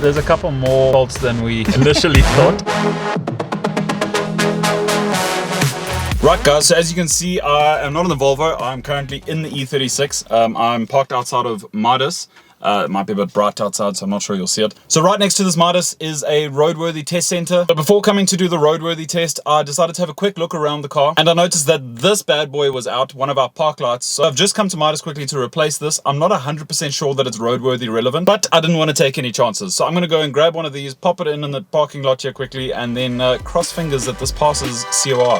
there's a couple more faults than we initially thought. Right guys, so as you can see, I am not in the Volvo, I'm currently in the E36. I'm parked outside of Midas. It might be a bit bright outside, so I'm not sure you'll see it. So right next to this Midas is a Roadworthy test center. But before coming to do the Roadworthy test, I decided to have a quick look around the car, and I noticed that this bad boy was out, one of our park lights. So I've just come to Midas quickly to replace this. I'm not 100% sure that it's roadworthy relevant, but I didn't want to take any chances. So I'm going to go and grab one of these, pop it in the parking lot here quickly, and then cross fingers that this passes COR.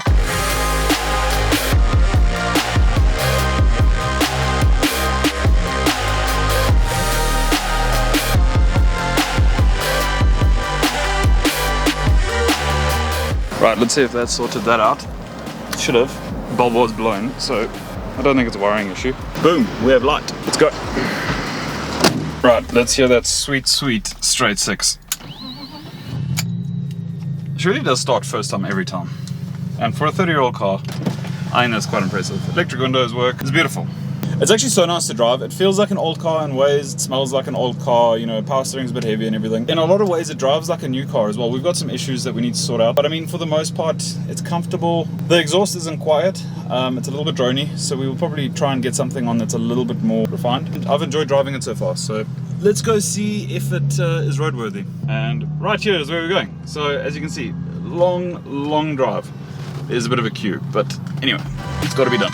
Right, let's see if that sorted that out. It should have. The bulb was blown, so I don't think it's a wiring issue. Boom, we have light. Let's go. Right, let's hear that sweet, sweet straight 6. It really does start first time every time. And for a 30-year-old car, I think that's quite impressive. Electric windows work. It's beautiful. It's actually so nice to drive. It feels like an old car in ways. It smells like an old car, you know, power steering's a bit heavy and everything. In a lot of ways, it drives like a new car as well. We've got some issues that we need to sort out. But I mean, for the most part, it's comfortable. The exhaust isn't quiet. It's a little bit drony. So we will probably try and get something on that's a little bit more refined. I've enjoyed driving it so far. So let's go see if it is roadworthy. And right here is where we're going. So as you can see, long drive. There's a bit of a queue. But anyway, it's got to be done.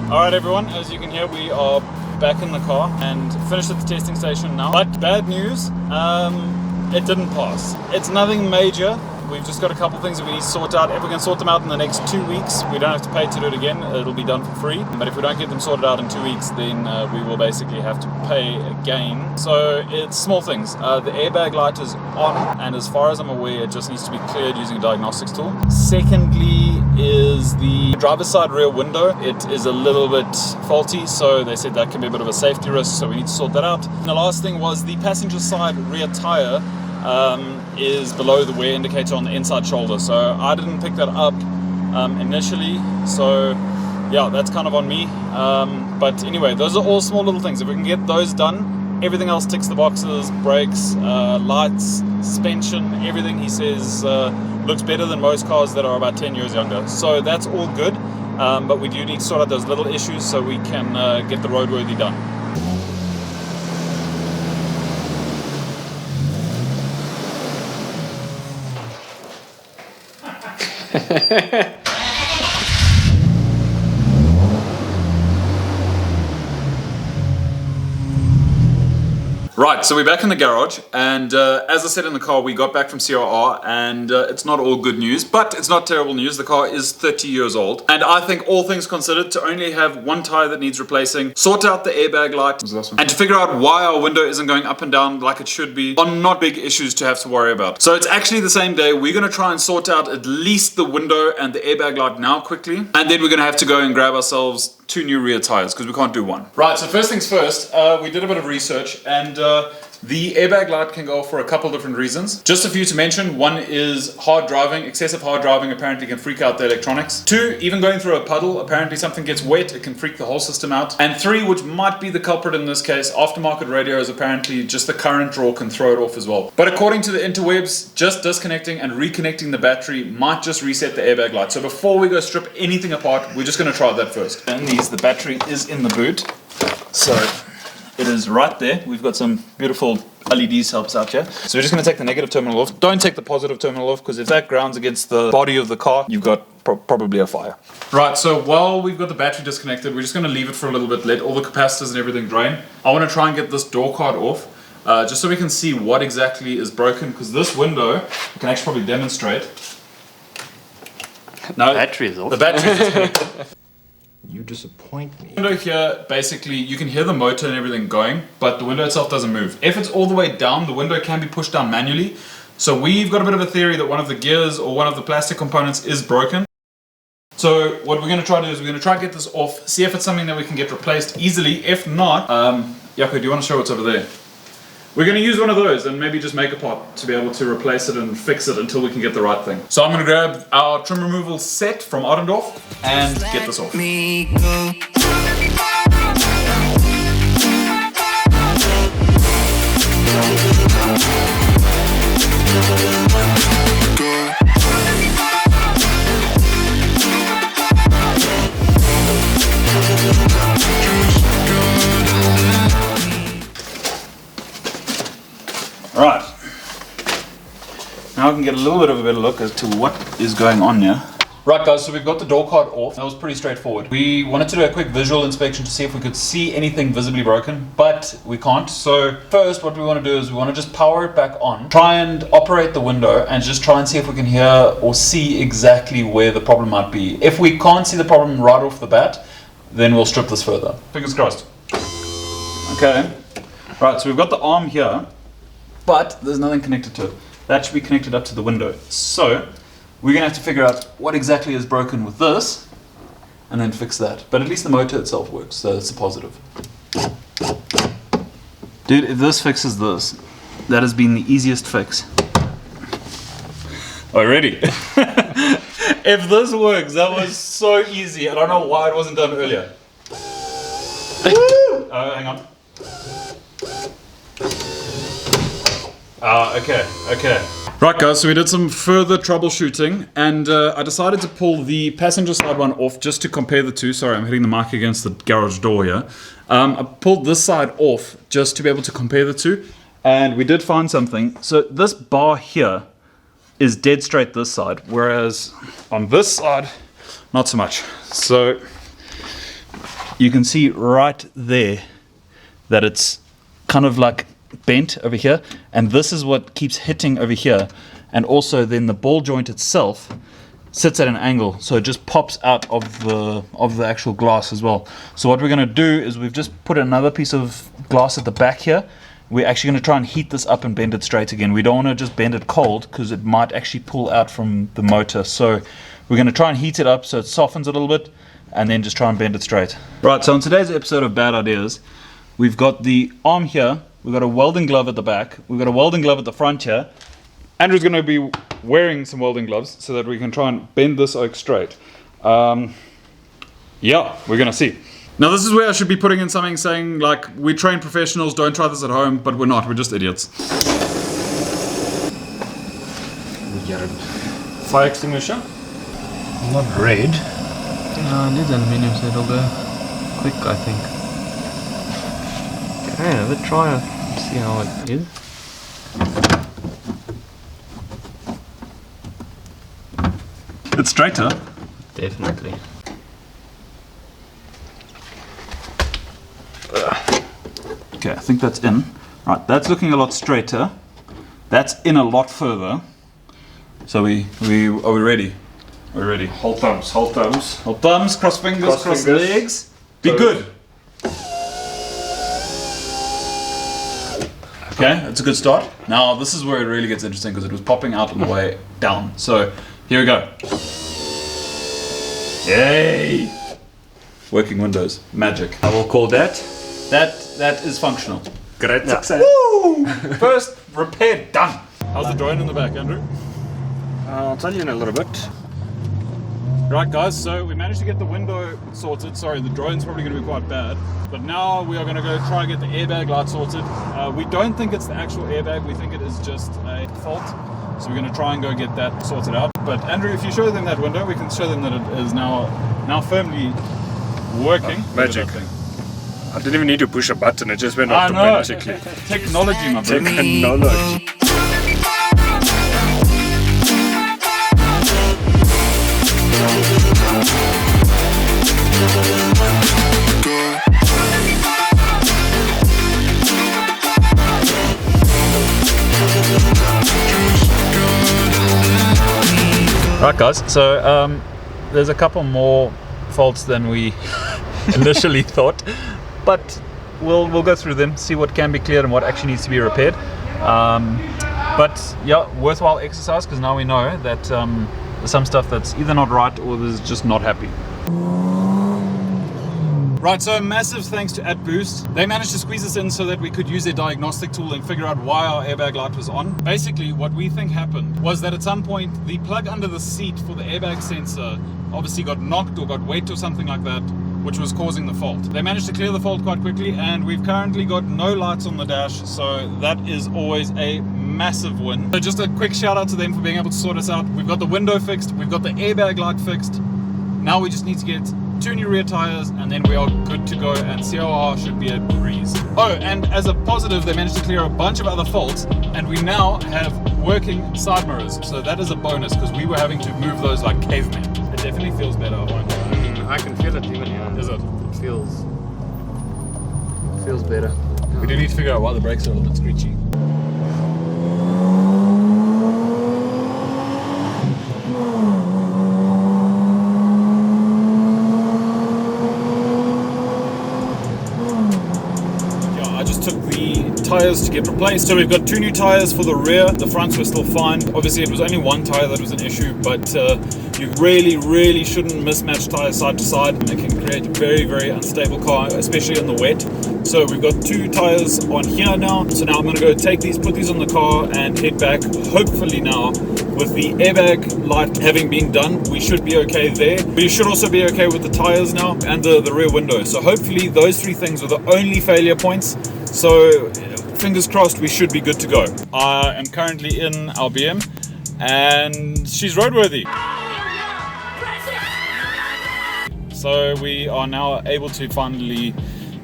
Alright everyone, as you can hear, we are back in the car and finished at the testing station now. But bad news, it didn't pass. It's nothing major. We've just got a couple things that we need to sort out. If we can sort them out in the next 2 weeks, we don't have to pay to do it again. It'll be done for free. But if we don't get them sorted out in 2 weeks, then we will basically have to pay again. So it's small things. The airbag light is on, and as far as I'm aware, it just needs to be cleared using a diagnostics tool. Secondly is the driver's side rear window. It is a little bit faulty, so they said that can be a bit of a safety risk, so we need to sort that out. And the last thing was the passenger side rear tire is below the wear indicator on the inside shoulder, so I didn't pick that up initially, so yeah, that's kind of on me. But anyway, those are all small little things. If we can get those done, everything else ticks the boxes. Brakes, lights, suspension, everything, he says, looks better than most cars that are about 10 years younger, so that's all good. But we do need to sort out those little issues so we can get the roadworthy done. Right, so we're back in the garage, and as I said in the car, we got back from CRR, and it's not all good news, but it's not terrible news. The car is 30 years old, and I think all things considered, to only have one tire that needs replacing, sort out the airbag light, and to figure out why our window isn't going up and down like it should be, are not big issues to have to worry about. So it's actually the same day. We're going to try and sort out at least the window and the airbag light now quickly, and then we're going to have to go and grab ourselves 2 new rear tires because we can't do one. Right, so first things first, we did a bit of research, and the airbag light can go off for a couple different reasons. Just a few to mention. One is hard driving. Excessive hard driving apparently can freak out the electronics. 2, even going through a puddle, apparently something gets wet, it can freak the whole system out. And 3, which might be the culprit in this case, aftermarket radios, apparently just the current draw can throw it off as well. But according to the interwebs, just disconnecting and reconnecting the battery might just reset the airbag light. So before we go strip anything apart, we're just going to try that first. And the battery is in the boot. So it is right there. We've got some beautiful LEDs helps out here. So we're just going to take the negative terminal off. Don't take the positive terminal off, because if that grounds against the body of the car, you've got probably a fire. Right, so while we've got the battery disconnected, we're just going to leave it for a little bit, let all the capacitors and everything drain. I want to try and get this door card off, just so we can see what exactly is broken, because this window, I can actually probably demonstrate. No, the battery is off. The battery is disconnected. You disappoint me. The window here, basically, you can hear the motor and everything going, but the window itself doesn't move. If it's all the way down, the window can be pushed down manually. So we've got a bit of a theory that one of the gears or one of the plastic components is broken. So what we're going to try to do is we're going to try to get this off, see if it's something that we can get replaced easily. If not, Jaco, do you want to show what's over there? We're going to use one of those and maybe just make a part to be able to replace it and fix it until we can get the right thing. So I'm going to grab our trim removal set from Ottendorf and get this off. Right, now I can get a little bit of a better look as to what is going on here. Right guys, so we've got the door card off. That was pretty straightforward. We wanted to do a quick visual inspection to see if we could see anything visibly broken, but we can't. So first what we want to do is we want to just power it back on, try and operate the window and just try and see if we can hear or see exactly where the problem might be. If we can't see the problem right off the bat, then we'll strip this further. Fingers crossed. Okay, right, so we've got the arm here, but there's nothing connected to it. That should be connected up to the window. So we're gonna have to figure out what exactly is broken with this and then fix that. But at least the motor itself works, so it's a positive. Dude, if this fixes this, that has been the easiest fix. Already. If this works, that was so easy. I don't know why it wasn't done earlier. Hang on. Okay. Right guys, so we did some further troubleshooting and I decided to pull the passenger side one off just to compare the two. Sorry, I'm hitting the mic against the garage door here. I pulled this side off just to be able to compare the two and we did find something. So this bar here is dead straight this side, whereas on this side, not so much. So you can see right there that it's kind of like bent over here, and this is what keeps hitting over here, and also then the ball joint itself sits at an angle, so it just pops out of the actual glass as well. So what we're going to do is we've just put another piece of glass at the back here. We're actually going to try and heat this up and bend it straight again. We don't want to just bend it cold because it might actually pull out from the motor. So we're going to try and heat it up so it softens a little bit and then just try and bend it straight. Right, so in today's episode of Bad Ideas, we've got the arm here, we've got a welding glove at the back, we've got a welding glove at the front here. Andrew's going to be wearing some welding gloves so that we can try and bend this oak straight. Yeah, we're going to see. Now this is where I should be putting in something saying like, we train professionals, don't try this at home, but we're not, we're just idiots. We got a fire extinguisher. Not red. No, it is aluminium, so it'll go quick, I think. Okay, let's try and see how it is. It's straighter. Definitely. Okay, I think that's in. Right, that's looking a lot straighter. That's in a lot further. So are we ready? Are we ready? Hold thumbs, hold thumbs. Hold thumbs, cross fingers, cross fingers. legs. Be good. Okay, that's a good start. Now this is where it really gets interesting because it was popping out on the way down. So here we go. Yay! Working windows, magic. I will call that. That is functional. Great success. Woo! First repair done. How's the drone in the back, Andrew? I'll tell you in a little bit. Right guys, so we managed to get the window sorted. Sorry, the drone's probably going to be quite bad. But now we are going to go try and get the airbag light sorted. We don't think it's the actual airbag, we think it is just a fault. So we're going to try and go get that sorted out. But Andrew, if you show them that window, we can show them that it is now firmly working. Magic. I didn't even need to push a button, it just went off automatically. Technology, my friend. Technology. Right guys, so there's a couple more faults than we initially thought, but we'll go through them, see what can be cleared and what actually needs to be repaired. But yeah, worthwhile exercise, because now we know that there's some stuff that's either not right or there's just not happy. Right, so massive thanks to AtBoost. They managed to squeeze us in so that we could use their diagnostic tool and figure out why our airbag light was on. Basically, what we think happened was that at some point, the plug under the seat for the airbag sensor obviously got knocked or got wet or something like that, which was causing the fault. They managed to clear the fault quite quickly, and we've currently got no lights on the dash, so that is always a massive win. So just a quick shout out to them for being able to sort us out. We've got the window fixed, we've got the airbag light fixed. Now we just need to get 2 new rear tires, and then we are good to go, and COR should be a breeze. Oh, and as a positive, they managed to clear a bunch of other faults, and we now have working side mirrors. So that is a bonus, because we were having to move those like cavemen. It definitely feels better, I won't lie. I can feel it even here. Is it? It feels better. We do need to figure out why the brakes are a little bit screechy. Tires to get replaced. So we've got 2 new tires for the rear. The fronts were still fine. Obviously it was only 1 tire that was an issue, but you really shouldn't mismatch tires side to side. It can create a very unstable car, especially in the wet. So we've got 2 tires on here now. So now I'm going to go take these, put these on the car and head back. Hopefully now, with the airbag light having been done, we should be okay there. We should also be okay with the tires now and the rear window. So hopefully those 3 things are the only failure points. So fingers crossed, we should be good to go. I am currently in our BM and she's roadworthy. So we are now able to finally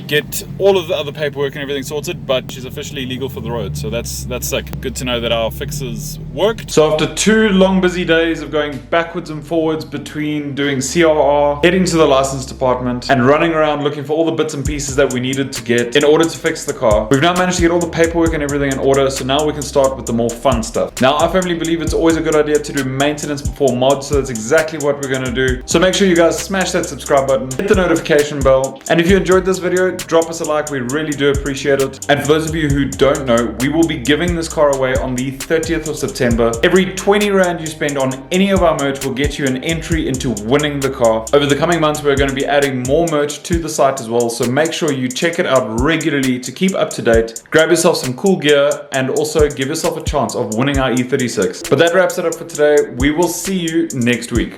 get all of the other paperwork and everything sorted, but she's officially legal for the road, so that's sick. Good to know that our fixes worked. So after 2 long busy days of going backwards and forwards between doing CRR, heading to the license department and running around looking for all the bits and pieces that we needed to get in order to fix the car, we've now managed to get all the paperwork and everything in order, so now we can start with the more fun stuff. Now I firmly believe it's always a good idea to do maintenance before mods, so that's exactly what we're going to do. So make sure you guys smash that subscribe button, hit the notification bell, and if you enjoyed this video, drop us a like, we really do appreciate it. And for those of you who don't know, we will be giving this car away on the 30th of September. Every 20 Rand you spend on any of our merch will get you an entry into winning the car. Over the coming months, we're going to be adding more merch to the site as well, so make sure you check it out regularly to keep up to date. Grab yourself some cool gear and also give yourself a chance of winning our E36. But that wraps it up for today. We will see you next week.